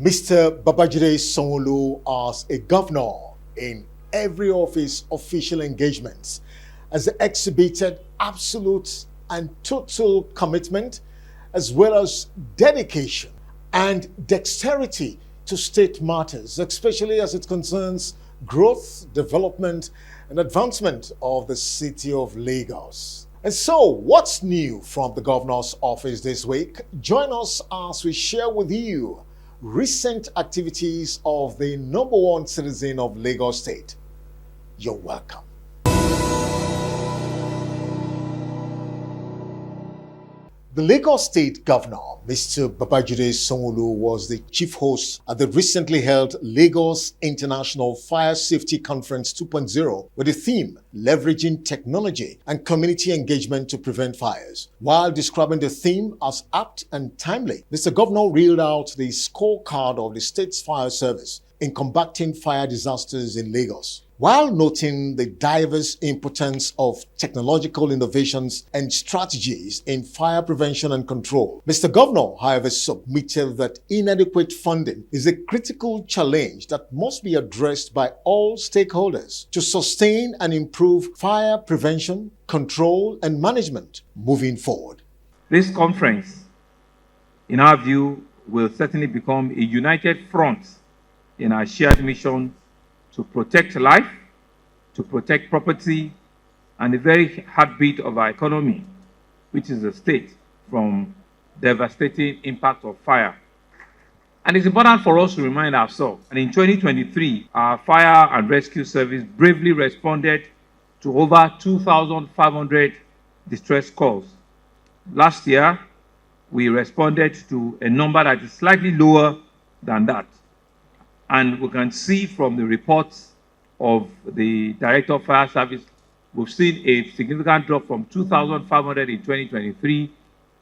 Mr. Babajide Sanwo-Olu as a governor in every of his official engagements has exhibited absolute and total commitment as well as dedication and dexterity to state matters, especially as it concerns growth, development, and advancement of the city of Lagos. And so, what's new from the governor's office this week? Join us as we share with you recent activities of the number one citizen of Lagos State. You're welcome. The Lagos State Governor, Mr. Babajide Sanwo-Olu, was the chief host at the recently held Lagos International Fire Safety Conference 2.0 with the theme Leveraging Technology and Community Engagement to Prevent Fires. While describing the theme as apt and timely, Mr. Governor reeled out the scorecard of the state's fire service in combating fire disasters in Lagos, while noting the diverse importance of technological innovations and strategies in fire prevention and control. Mr. Governor, however, submitted that inadequate funding is a critical challenge that must be addressed by all stakeholders to sustain and improve fire prevention, control, and management moving forward. This conference, in our view, will certainly become a united front in our shared mission to protect life, to protect property, and the very heartbeat of our economy, which is the state, from devastating impact of fire. And it's important for us to remind ourselves, and in 2023, our fire and rescue service bravely responded to over 2,500 distress calls. Last year, we responded to a number that is slightly lower than that. And we can see from the reports of the Director of Fire Service, we've seen a significant drop from 2,500 in 2023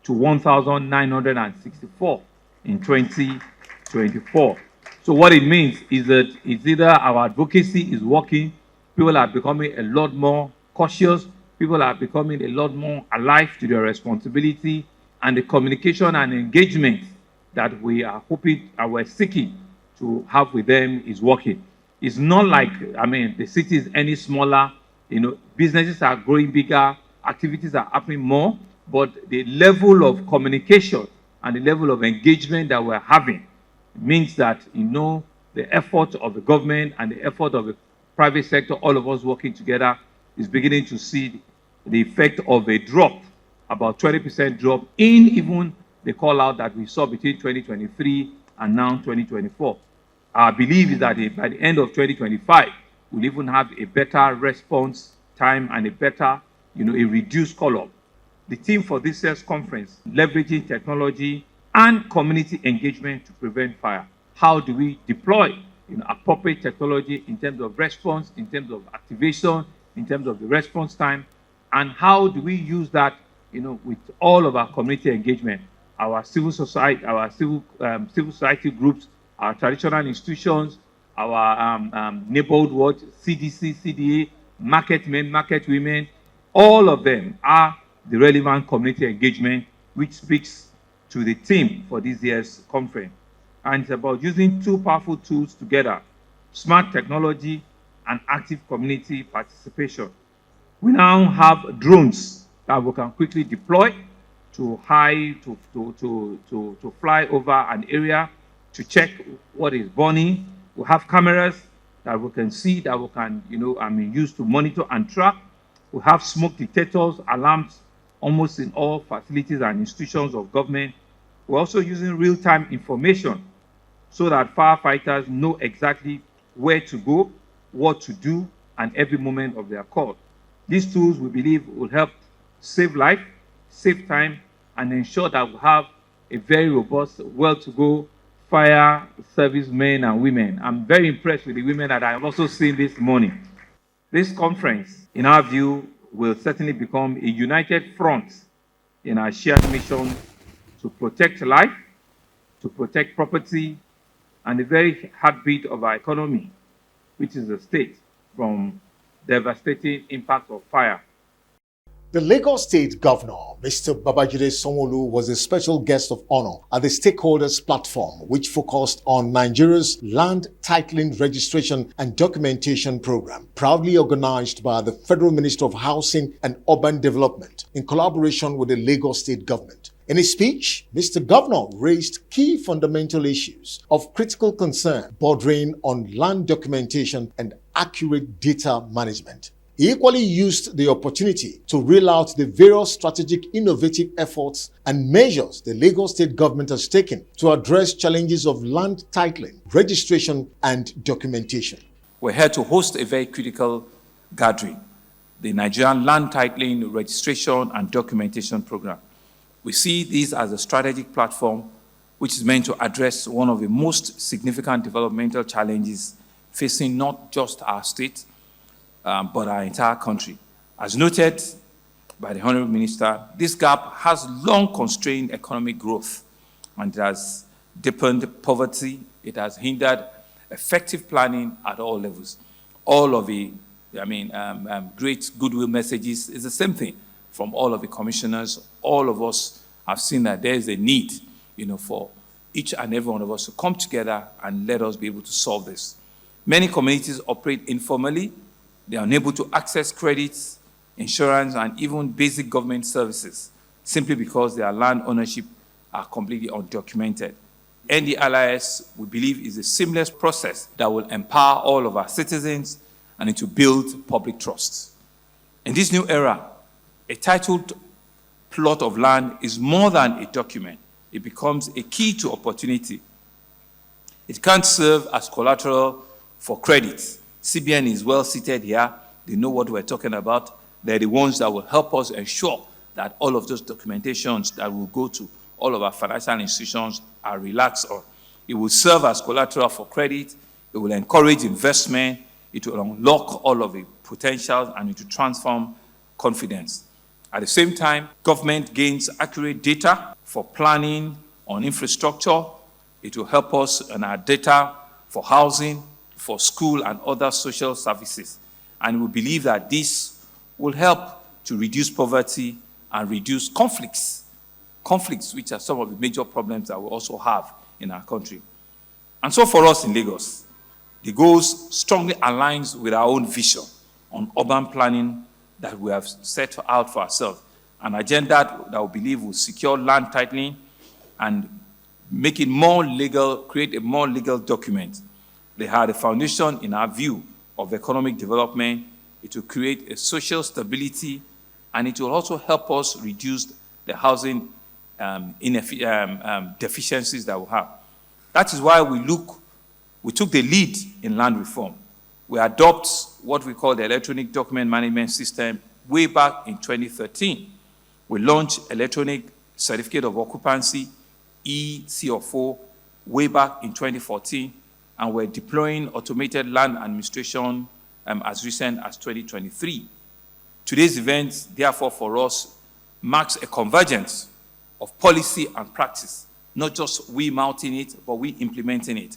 to 1,964 in 2024. So what it means is that it's either our advocacy is working, people are becoming a lot more cautious, people are becoming a lot more alive to their responsibility, and the communication and engagement that we are hoping and we're seeking to have with them is working. It's not like, the city is any smaller, businesses are growing bigger, activities are happening more, but the level of communication and the level of engagement that we're having means that, the effort of the government and the effort of the private sector, all of us working together, is beginning to see the effect of a drop, about 20% drop in even the call out that we saw between 2023 and now 2024. Our belief is that by the end of 2025, we'll even have a better response time and a better, a reduced call-up. The theme for this year's conference, leveraging technology and community engagement to prevent fire. How do we deploy appropriate technology in terms of response, in terms of activation, in terms of the response time, and how do we use that, with all of our community engagement, our civil society, our civil society groups, our traditional institutions, our neighborhood watch, CDC, CDA, market men, market women, all of them are the relevant community engagement, which speaks to the theme for this year's conference. And it's about using two powerful tools together, smart technology and active community participation. We now have drones that we can quickly deploy to fly over an area to check what is burning. We have cameras that we can see, that we can, use to monitor and track. We have smoke detectors, alarms, almost in all facilities and institutions of government. We're also using real-time information so that firefighters know exactly where to go, what to do, and every moment of their call. These tools, we believe, will help save life, save time, and ensure that we have a very robust, well-to-go fire service men and women. I'm very impressed with the women that I have also seen this morning. This conference, in our view, will certainly become a united front in our shared mission to protect life, to protect property, and the very heartbeat of our economy, which is the state, from devastating impact of fire. The Lagos State Governor, Mr. Babajide Sanwo-Olu, was a special guest of honor at the Stakeholders Platform, which focused on Nigeria's land titling registration and documentation program, proudly organized by the Federal Ministry of Housing and Urban Development in collaboration with the Lagos State Government. In his speech, Mr. Governor raised key fundamental issues of critical concern bordering on land documentation and accurate data management. He equally used the opportunity to reel out the various strategic innovative efforts and measures the Lagos State Government has taken to address challenges of land titling, registration, and documentation. We're here to host a very critical gathering, the Nigerian Land Titling, Registration, and Documentation Program. We see this as a strategic platform which is meant to address one of the most significant developmental challenges facing not just our state, but our entire country. As noted by the Honorable Minister, this gap has long constrained economic growth, and it has deepened poverty. It has hindered effective planning at all levels. All of the, great goodwill messages is the same thing from all of the commissioners. All of us have seen that there is a need, for each and every one of us to come together and let us be able to solve this. Many communities operate informally. They are unable to access credits, insurance, and even basic government services simply because their land ownership are completely undocumented. NDLIS, we believe, is a seamless process that will empower all of our citizens and to build public trust. In this new era, a titled plot of land is more than a document. It becomes a key to opportunity. It can't serve as collateral for credit. CBN is well seated here. They know what we're talking about. They're the ones that will help us ensure that all of those documentations that will go to all of our financial institutions are relaxed on. It will serve as collateral for credit. It will encourage investment. It will unlock all of the potentials, and it will transform confidence. At the same time, government gains accurate data for planning on infrastructure. It will help us in our data for housing, for school and other social services. And we believe that this will help to reduce poverty and reduce conflicts, which are some of the major problems that we also have in our country. And so for us in Lagos, the goals strongly aligns with our own vision on urban planning that we have set out for ourselves, an agenda that we believe will secure land titling and make it more legal, create a more legal document. They are the foundation, in our view, of economic development. It will create a social stability, and it will also help us reduce the housing deficiencies that we have. That is why we took the lead in land reform. We adopt what we call the electronic document management system way back in 2013. We launched electronic certificate of occupancy, EC04, way back in 2014. And we're deploying automated land administration as recent as 2023. Today's event, therefore, for us, marks a convergence of policy and practice, not just we mounting it, but we implementing it.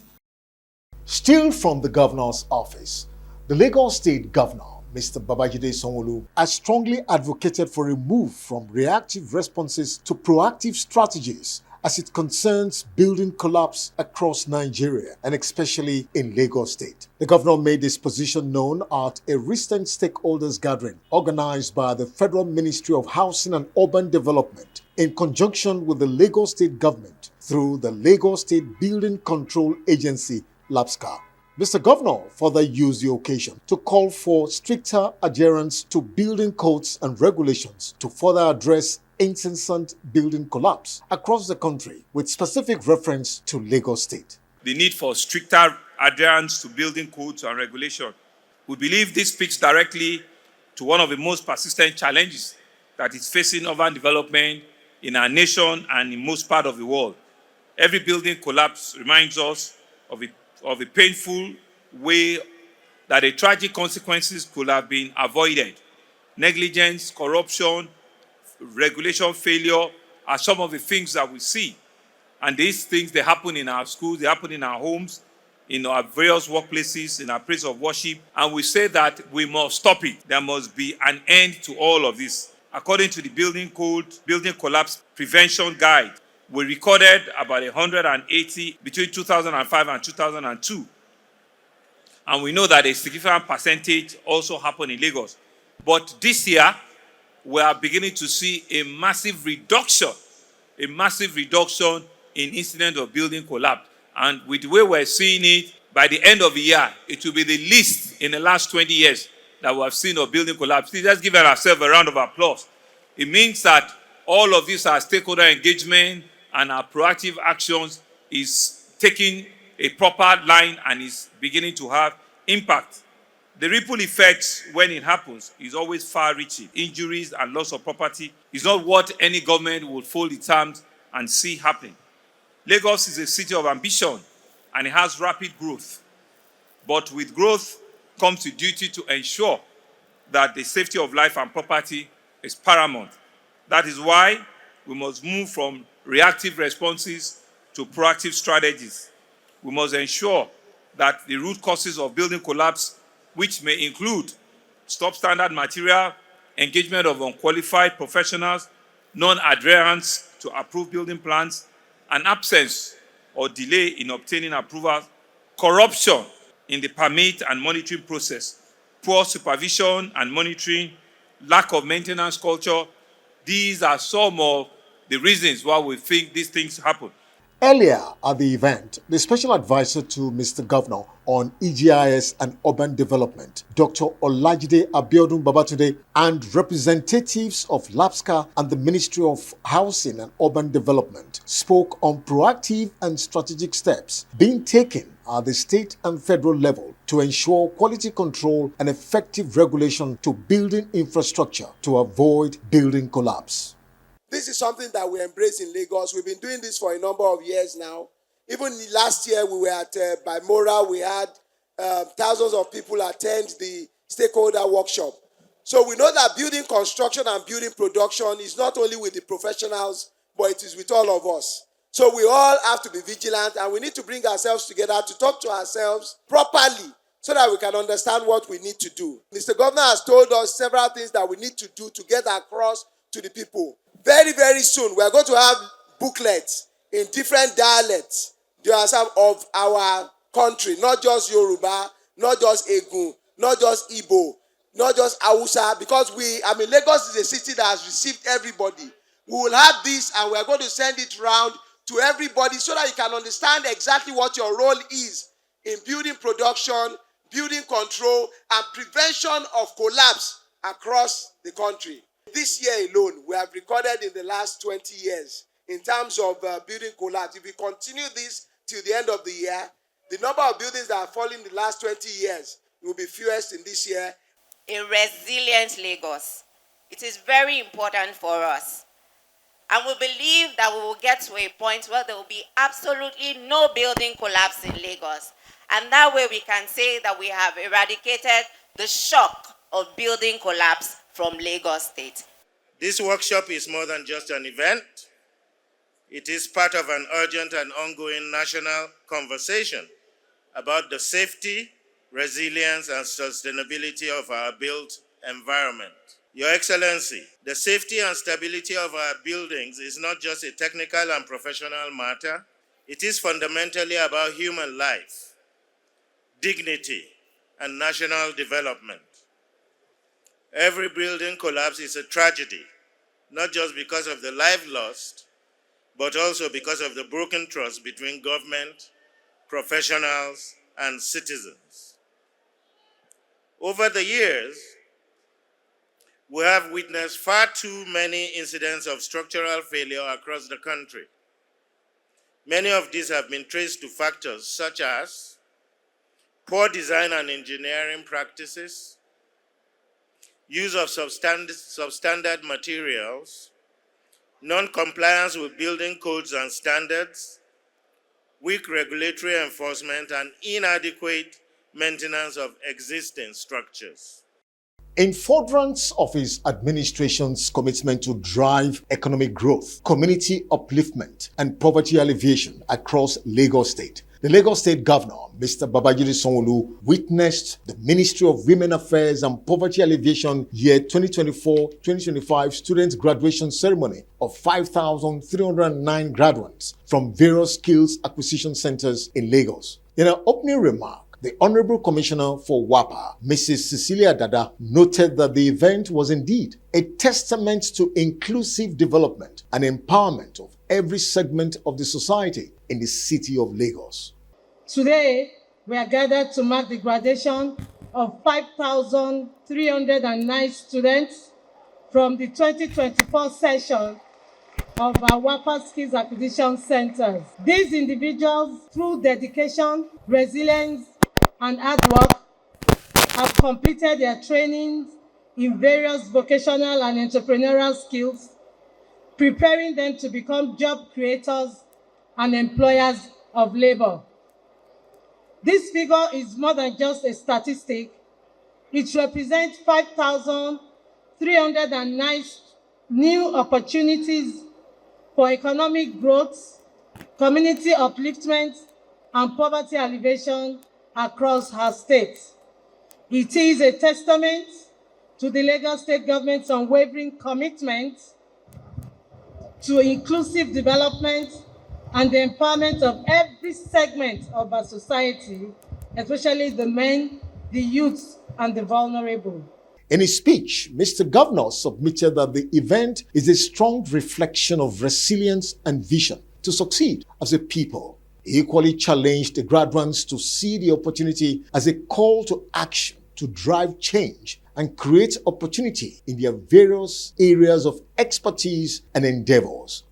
Still from the governor's office, the Lagos State Governor, Mr. Babajide Sanwo-Olu, has strongly advocated for a move from reactive responses to proactive strategies as it concerns building collapse across Nigeria and especially in Lagos State. The governor made this position known at a recent stakeholders gathering organized by the Federal Ministry of Housing and Urban Development in conjunction with the Lagos State government through the Lagos State Building Control Agency, LABSCA. Mr. Governor further used the occasion to call for stricter adherence to building codes and regulations to further address incessant building collapse across the country, with specific reference to Lagos State. The need for stricter adherence to building codes and regulation. We believe this speaks directly to one of the most persistent challenges that is facing urban development in our nation and in most parts of the world. Every building collapse reminds us of a painful way that the tragic consequences could have been avoided. Negligence, corruption, regulation failure are some of the things that we see. And these things, they happen in our schools, they happen in our homes, in our various workplaces, in our place of worship. And we say that we must stop it. There must be an end to all of this. According to the Building Code, Building Collapse Prevention Guide, we recorded about 180 between 2005 and 2002. And we know that a significant percentage also happened in Lagos. But this year, we are beginning to see a massive reduction in incidents of building collapse. And with the way we're seeing it, by the end of the year, it will be the least in the last 20 years that we have seen of building collapse. Please, let's give ourselves a round of applause. It means that all of this, our stakeholder engagement and our proactive actions, is taking a proper line and is beginning to have impact. The ripple effects, when it happens, is always far-reaching. Injuries and loss of property is not what any government would fold its arms and see happen. Lagos is a city of ambition, and it has rapid growth. But with growth comes the duty to ensure that the safety of life and property is paramount. That is why we must move from reactive responses to proactive strategies. We must ensure that the root causes of building collapse, which may include substandard material, engagement of unqualified professionals, non-adherence to approved building plans, and absence or delay in obtaining approval, corruption in the permit and monitoring process, poor supervision and monitoring, lack of maintenance culture. These are some of the reasons why we think these things happen. Earlier at the event, the special advisor to Mr. Governor on EGIS and urban development, Dr. Olajide Abiodun Babatunde, and representatives of LAPSCA and the Ministry of Housing and Urban Development spoke on proactive and strategic steps being taken at the state and federal level to ensure quality control and effective regulation to building infrastructure to avoid building collapse. This is something that we embrace in Lagos. We've been doing this for a number of years now. Even last year, we were at Bimora. We had thousands of people attend the stakeholder workshop. So we know that building construction and building production is not only with the professionals, but it is with all of us. So we all have to be vigilant, and we need to bring ourselves together to talk to ourselves properly so that we can understand what we need to do. Mr. Governor has told us several things that we need to do to get across to the people. Very, very soon, we are going to have booklets in different dialects of our country, not just Yoruba, not just Egun, not just Igbo, not just Hausa, because Lagos is a city that has received everybody. We will have this, and we are going to send it around to everybody so that you can understand exactly what your role is in building production, building control, and prevention of collapse across the country. This year alone, we have recorded in the last 20 years in terms of building collapse. If we continue this till the end of the year, the number of buildings that have fallen in the last 20 years will be fewest in this year. In resilient Lagos, it is very important for us. And we believe that we will get to a point where there will be absolutely no building collapse in Lagos. And that way we can say that we have eradicated the shock of building collapse from Lagos State. This workshop is more than just an event. It is part of an urgent and ongoing national conversation about the safety, resilience, and sustainability of our built environment. Your Excellency, the safety and stability of our buildings is not just a technical and professional matter. It is fundamentally about human life, dignity, and national development. Every building collapse is a tragedy, not just because of the life lost, but also because of the broken trust between government, professionals, and citizens. Over the years, we have witnessed far too many incidents of structural failure across the country. Many of these have been traced to factors such as poor design and engineering practices, use of substandard materials, non-compliance with building codes and standards, weak regulatory enforcement, and inadequate maintenance of existing structures. In furtherance of his administration's commitment to drive economic growth, community upliftment, and poverty alleviation across Lagos State, The Lagos State Governor, Mr. Babajide Sanwo-Olu, witnessed the Ministry of Women Affairs and Poverty Alleviation Year 2024-2025 student graduation ceremony of 5,309 graduates from various skills acquisition centers in Lagos. In her opening remark, the Honorable Commissioner for WAPA, Mrs. Cecilia Dada, noted that the event was indeed a testament to inclusive development and empowerment of every segment of the society in the city of Lagos. Today, we are gathered to mark the graduation of 5,309 students from the 2024 session of our WAPA Skills Acquisition Centers. These individuals, through dedication, resilience, and hard work, have completed their trainings in various vocational and entrepreneurial skills, preparing them to become job creators and employers of labor. This figure is more than just a statistic. It represents 5,309 new opportunities for economic growth, community upliftment, and poverty alleviation across our state. It is a testament to the Lagos State government's unwavering commitment to inclusive development and the empowerment of every segment of our society, especially the men, the youths, and the vulnerable. In his speech, Mr. Governor submitted that the event is a strong reflection of resilience and vision to succeed as a people. He equally challenged the graduates to see the opportunity as a call to action to drive change and create opportunity in their various areas of expertise and endeavors.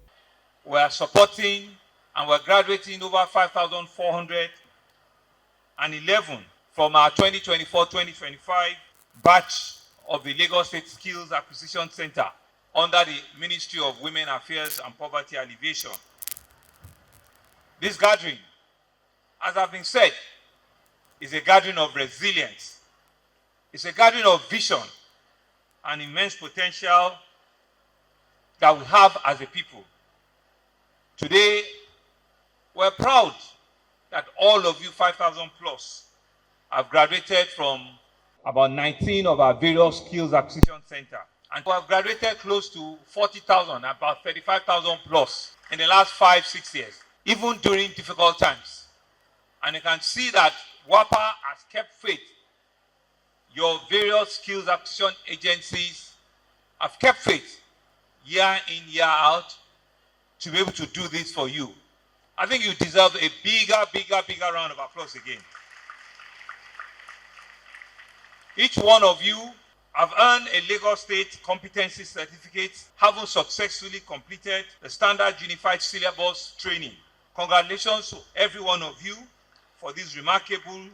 We are supporting and we're graduating over 5,411 from our 2024-2025 batch of the Lagos State Skills Acquisition Center under the Ministry of Women Affairs and Poverty Alleviation. This gathering, as has been said, is a gathering of resilience. It's a gathering of vision and immense potential that we have as a people. Today, we're proud that all of you, 5,000 plus, have graduated from about 19 of our various skills acquisition centers. And we have graduated close to 40,000, about 35,000 plus in the last 5-6 years, even during difficult times. And you can see that WAPA has kept faith. Your various skills acquisition agencies have kept faith year in, year out to be able to do this for you. I think you deserve a bigger round of applause again. Each one of you have earned a Lagos State competency certificate, having successfully completed the standard unified syllabus training. Congratulations to every one of you for these remarkable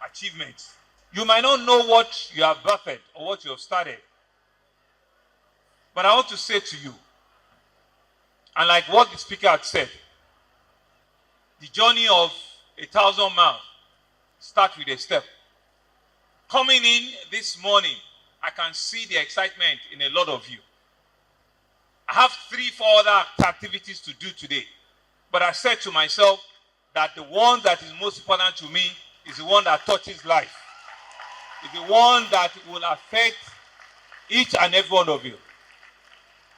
achievements. You might not know what you have birthed or what you have started, but I want to say to you, and like what the speaker had said, the journey of 1,000 miles starts with a step. Coming in this morning, I can see the excitement in a lot of you. I have 3-4 other activities to do today, but I said to myself that the one that is most important to me is the one that touches life. It's the one that will affect each and every one of you.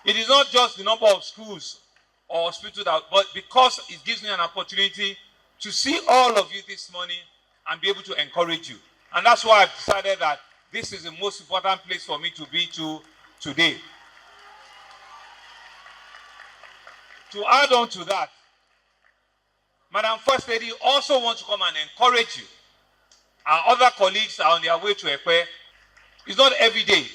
It is not just the number of schools or hospitals, but because it gives me an opportunity to see all of you this morning and be able to encourage you. And that's why I've decided that this is the most important place for me to be today. To add on to that, Madam First Lady also wants to come and encourage you. Our other colleagues are on their way to Ekwe. It's not every day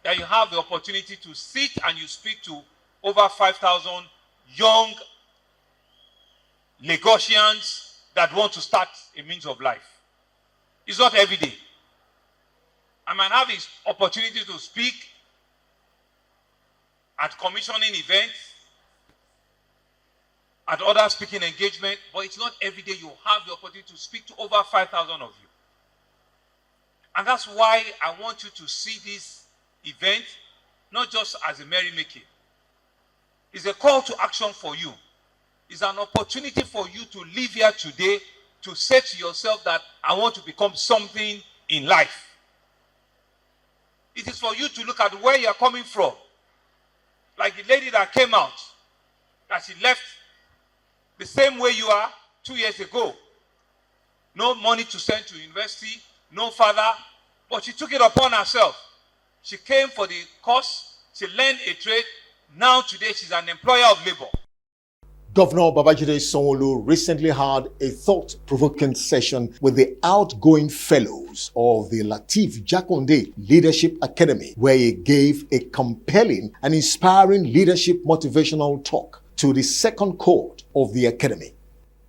that you have the opportunity to sit and you speak to over 5,000 young Lagosians that want to start a means of life. It's not every day. I might have this opportunity to speak at commissioning events, at other speaking engagements, but it's not every day you have the opportunity to speak to over 5,000 of you. And that's why I want you to see this event not just as a merrymaking. It's a call to action for you. It's an opportunity for you to live here today to say to yourself that I want to become something in life. It is for you to look at where you're coming from. Like the lady that came out, that she left the same way you are 2 years ago. No money to send to university, no father, but she took it upon herself. She came for the course, she learned a trade. Now today she's an employer of labor. Governor Babajide Sanwo-Olu recently had a thought-provoking session with the outgoing fellows of the Lateef Jakonde Leadership Academy, where he gave a compelling and inspiring leadership motivational talk to the second cohort of the academy.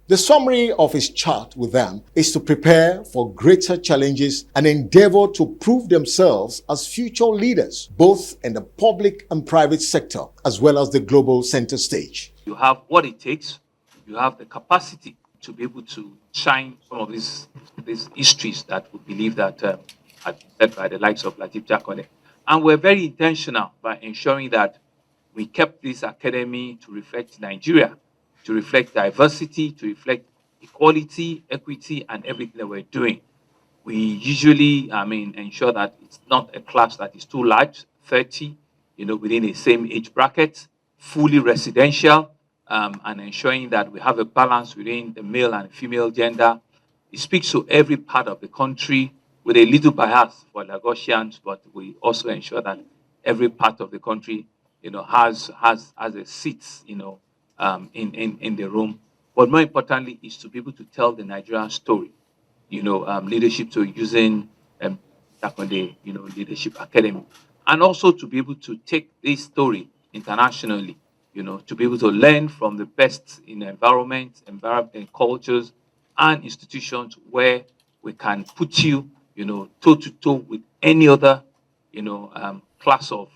The summary of his chat with them is to prepare for greater challenges and endeavor to prove themselves as future leaders, both in the public and private sector, as well as the global center stage. You have what it takes. You have the capacity to be able to shine some of these histories that we believe that are led by the likes of Lateef Jakonde. And we're very intentional by ensuring that we kept this academy to reflect Nigeria, to reflect diversity, to reflect equality, equity, and everything that we're doing. We usually, ensure that it's not a class that is too large, 30, within the same age bracket, fully residential, and ensuring that we have a balance within the male and female gender. It speaks to every part of the country with a little bias for Lagosians, but we also ensure that every part of the country, has a seat, in the room. But more importantly, is to be able to tell the Nigerian story. Leadership, so using Jakonde, Leadership Academy, and also to be able to take this story internationally. To be able to learn from the best in environment, cultures, and institutions where we can put you, toe to toe with any other, class of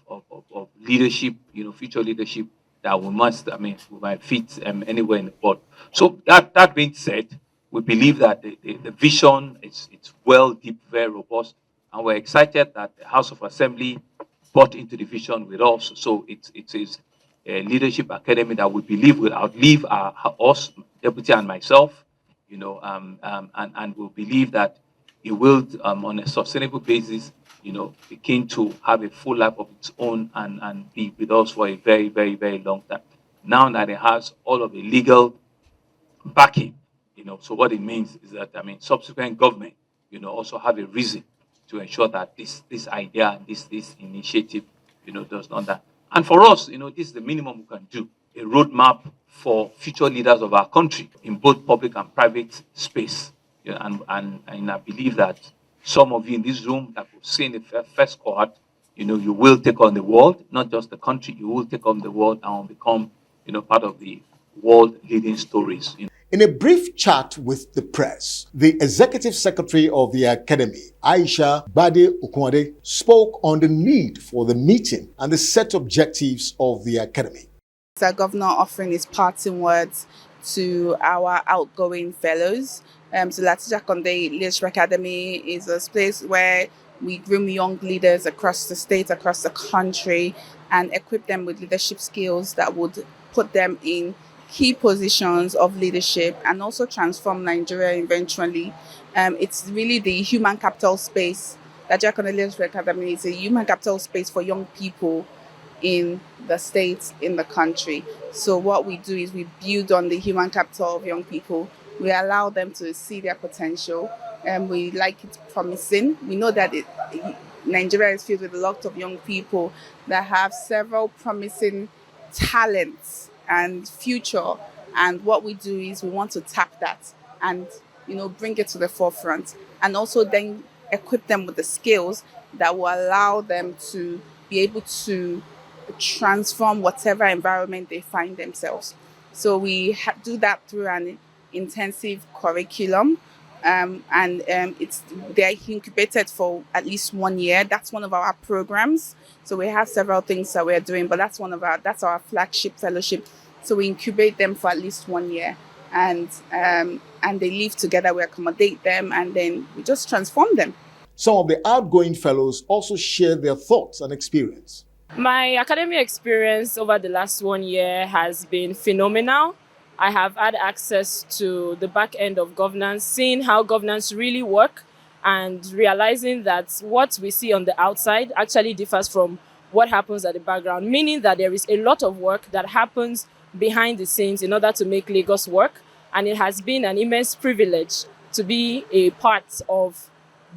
leadership, future leadership that we might fit anywhere in the world. So that being said, we believe that the vision is well, deep, very robust, and we're excited that the House of Assembly bought into the vision with us. So it is a leadership academy that we believe will outlive us, deputy and myself, and we believe that it will, on a sustainable basis, begin to have a full life of its own and be with us for a very, very, very long time. Now that it has all of the legal backing, so what it means is that, subsequent government, also have a reason to ensure that this idea, this initiative, does not that. And for us, this is the minimum we can do, a roadmap for future leaders of our country in both public and private space. And I believe that some of you in this room that we've seen the first cohort, you will take on the world, not just the country, you will take on the world and will become, part of the world leading stories. In a brief chat with the press, the executive secretary of the academy, Aisha Bade Okunade, spoke on the need for the meeting and the set objectives of the academy. The governor offering his parting words to our outgoing fellows. So Lateef Jakonde Leadership Academy is a place where we groom young leaders across the state, across the country, and equip them with leadership skills that would put them in key positions of leadership and also transform Nigeria eventually. It's really the human capital space. That Jakonde Leadership Academy is a human capital space for young people in the states, in the country. So what we do is we build on the human capital of young people. We allow them to see their potential, and we like it promising. We know that Nigeria is filled with a lot of young people that have several promising talents and future, and what we do is we want to tap that and bring it to the forefront, and also then equip them with the skills that will allow them to be able to transform whatever environment they find themselves. So we do that through an intensive curriculum, and they're incubated for at least 1 year. That's one of our programs. So we have several things that we're doing, but that's our flagship fellowship. So we incubate them for at least 1 year, and they live together. We accommodate them, and then we just transform them. Some of the outgoing fellows also shared their thoughts and experience. My academic experience over the last 1 year has been phenomenal. I have had access to the back end of governance, seeing how governance really work, and realizing that what we see on the outside actually differs from what happens at the background, meaning that there is a lot of work that happens behind the scenes in order to make Lagos work. And it has been an immense privilege to be a part of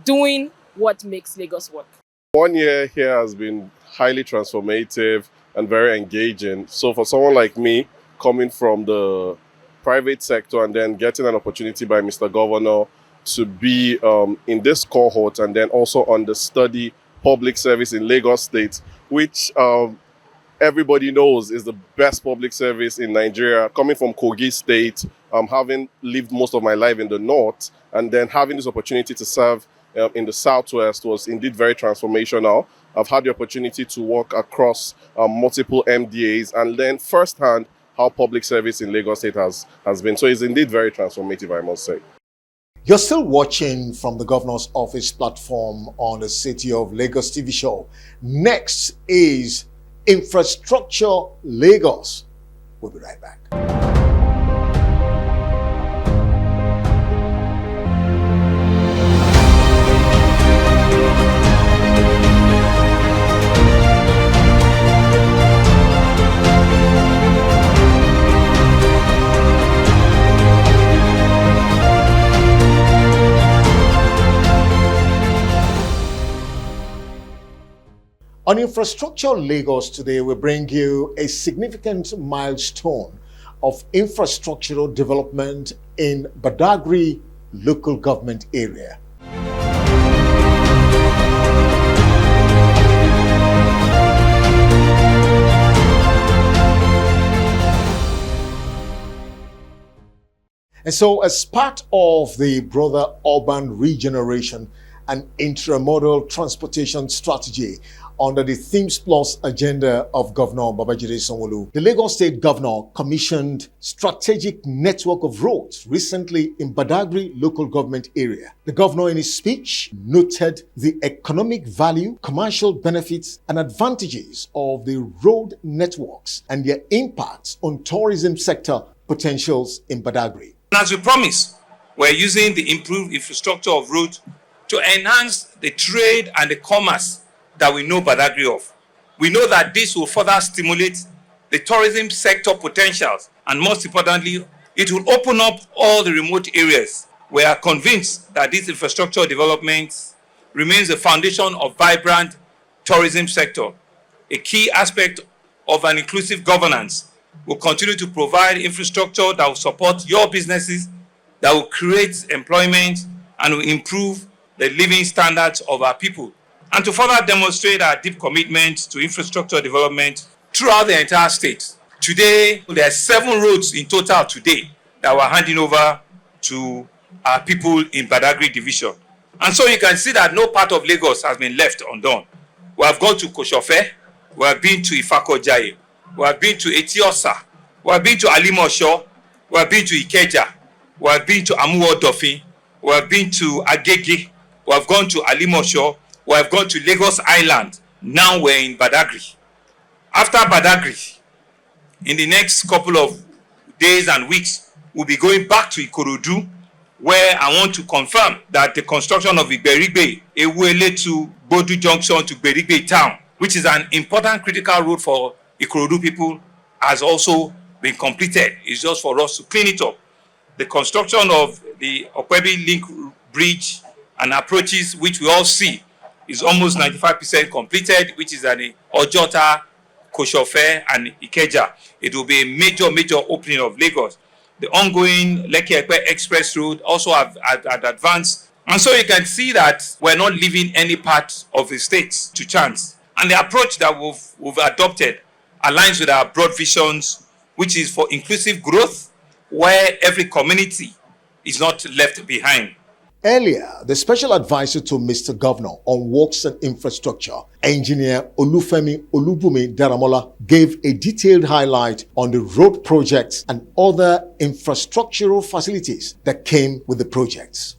doing what makes Lagos work. 1 year here has been highly transformative and very engaging. So for someone like me, coming from the private sector and then getting an opportunity by Mr. Governor to be in this cohort and then also understudy public service in Lagos State, which everybody knows is the best public service in Nigeria. Coming from Kogi State, having lived most of my life in the north, and then having this opportunity to serve in the southwest was indeed very transformational. I've had the opportunity to work across multiple MDAs and learn firsthand how public service in Lagos State has been. So it's indeed very transformative, I must say. You're still watching from the Governor's Office platform on the City of Lagos TV show. Next is Infrastructure Lagos. We'll be right back. On Infrastructure Lagos today, we bring you a significant milestone of infrastructural development in Badagry local government area. And so, as part of the broader urban regeneration and intramodal transportation strategy under the Themes Plus agenda of Governor Babajide Sanwo-Olu, the Lagos State Governor commissioned strategic network of roads recently in Badagry local government area. The governor in his speech noted the economic value, commercial benefits and advantages of the road networks and their impacts on tourism sector potentials in Badagry. As we promised, we're using the improved infrastructure of roads to enhance the trade and the commerce that we know Badagry of. We know that this will further stimulate the tourism sector potentials, and most importantly, it will open up all the remote areas. We are convinced that this infrastructure development remains the foundation of vibrant tourism sector. A key aspect of an inclusive governance will continue to provide infrastructure that will support your businesses, that will create employment and will improve the living standards of our people. And to further demonstrate our deep commitment to infrastructure development throughout the entire state. Today, there are 7 roads in total today that we're handing over to our people in Badagry division. And so you can see that no part of Lagos has been left undone. We have gone to Koshofe, we have been to Ifako-Jaye, we have been to Etiosa, we have been to Alimosho, we have been to Ikeja, we have been to Amuwo-Odofin, we have been to Agege, we have gone to Alimosho, we have gone to Lagos Island. Now we're in Badagry. After Badagry, in the next couple of days and weeks, we'll be going back to Ikorodu, where I want to confirm that the construction of Igberigbe, Ewuele to Bodu Junction to Berigbe town, which is an important critical road for Ikorodu people, has also been completed. It's just for us to clean it up. The construction of the Okwebi Link Bridge and approaches, which we all see, is almost 95% completed, which is an Ojota, Koshofe, and Ikeja. It will be a major opening of Lagos. The ongoing Lekki-Epe Express Road also have advanced. And so you can see that we're not leaving any part of the state to chance. And the approach that we've adopted aligns with our broad visions, which is for inclusive growth, where every community is not left behind. Earlier, the special advisor to Mr. Governor on Works and Infrastructure, Engineer Olufemi Olubumi Daramola, gave a detailed highlight on the road projects and other infrastructural facilities that came with the projects.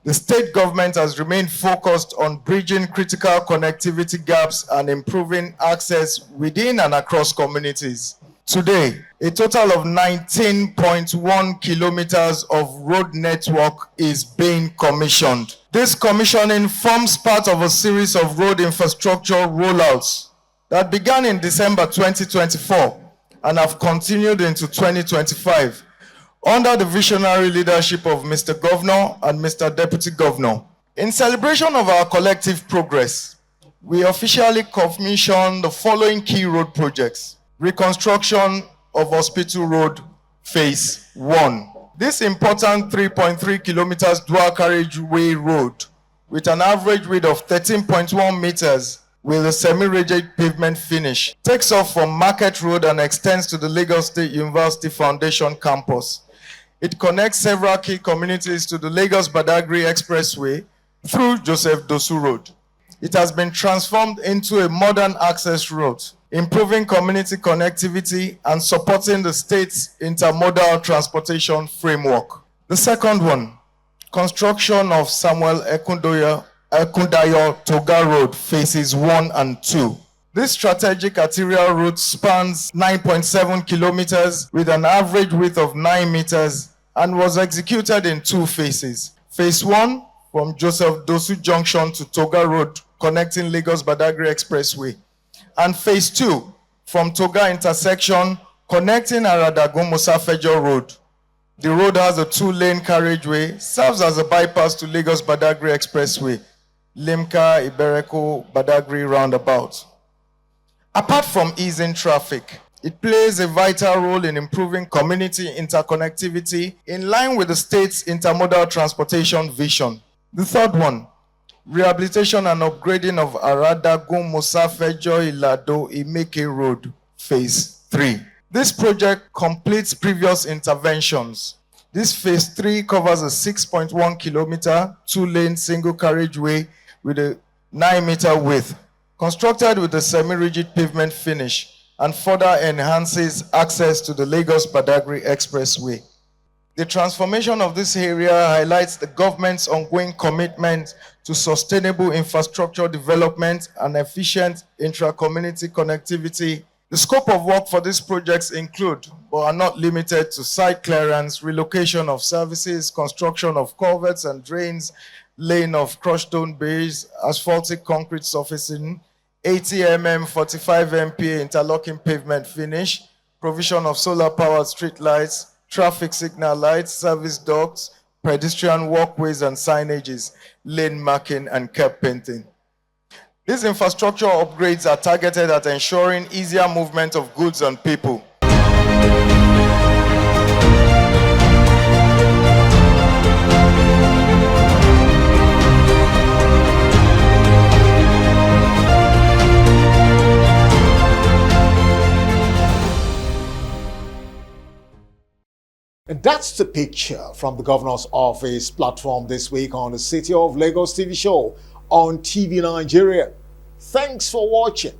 The state government has remained focused on bridging critical connectivity gaps and improving access within and across communities. Today, a total of 19.1 kilometers of road network is being commissioned. This commissioning forms part of a series of road infrastructure rollouts that began in December 2024 and have continued into 2025 under the visionary leadership of Mr. Governor and Mr. Deputy Governor. In celebration of our collective progress, we officially commissioned the following key road projects. Reconstruction of Hospital Road, Phase 1. This important 3.3 kilometers dual carriageway road with an average width of 13.1 meters with a semi-rigid pavement finish takes off from Market Road and extends to the Lagos State University Foundation campus. It connects several key communities to the Lagos-Badagry Expressway through Joseph Dosu Road. It has been transformed into a modern access route, improving community connectivity and supporting the state's intermodal transportation framework. The second one, construction of Samuel Ekundayo Toga Road, phases 1 and 2. This strategic arterial route spans 9.7 kilometers with an average width of 9 meters and was executed in 2 phases. Phase 1 from Joseph Dosu Junction to Toga Road, connecting Lagos-Badagry Expressway. And Phase 2 from Toga intersection, connecting Aradagun-Mosafejo Road. The road has a 2-lane carriageway, serves as a bypass to Lagos-Badagry Expressway, Limca, Ibereko, Badagry roundabout. Apart from easing traffic, it plays a vital role in improving community interconnectivity in line with the state's intermodal transportation vision. The third one, rehabilitation and upgrading of Aradagun-Mosafejo-Ilado-Imeke Road, Phase 3. This project completes previous interventions. This Phase 3 covers a 6.1 kilometer, 2-lane single carriageway with a 9-meter width, constructed with a semi-rigid pavement finish, and further enhances access to the Lagos-Badagry Expressway. The transformation of this area highlights the government's ongoing commitment to sustainable infrastructure development and efficient intra-community connectivity. The scope of work for these projects include, but are not limited to, site clearance, relocation of services, construction of culverts and drains, laying of crushed stone bays, asphaltic concrete surfacing, 80 mm 45 MPa interlocking pavement finish, provision of solar-powered street lights, traffic signal lights, service ducts, pedestrian walkways and signages, lane marking and curb painting. These infrastructure upgrades are targeted at ensuring easier movement of goods and people. And that's the picture from the Governor's Office platform this week on the City of Lagos TV show on TV Nigeria. Thanks for watching.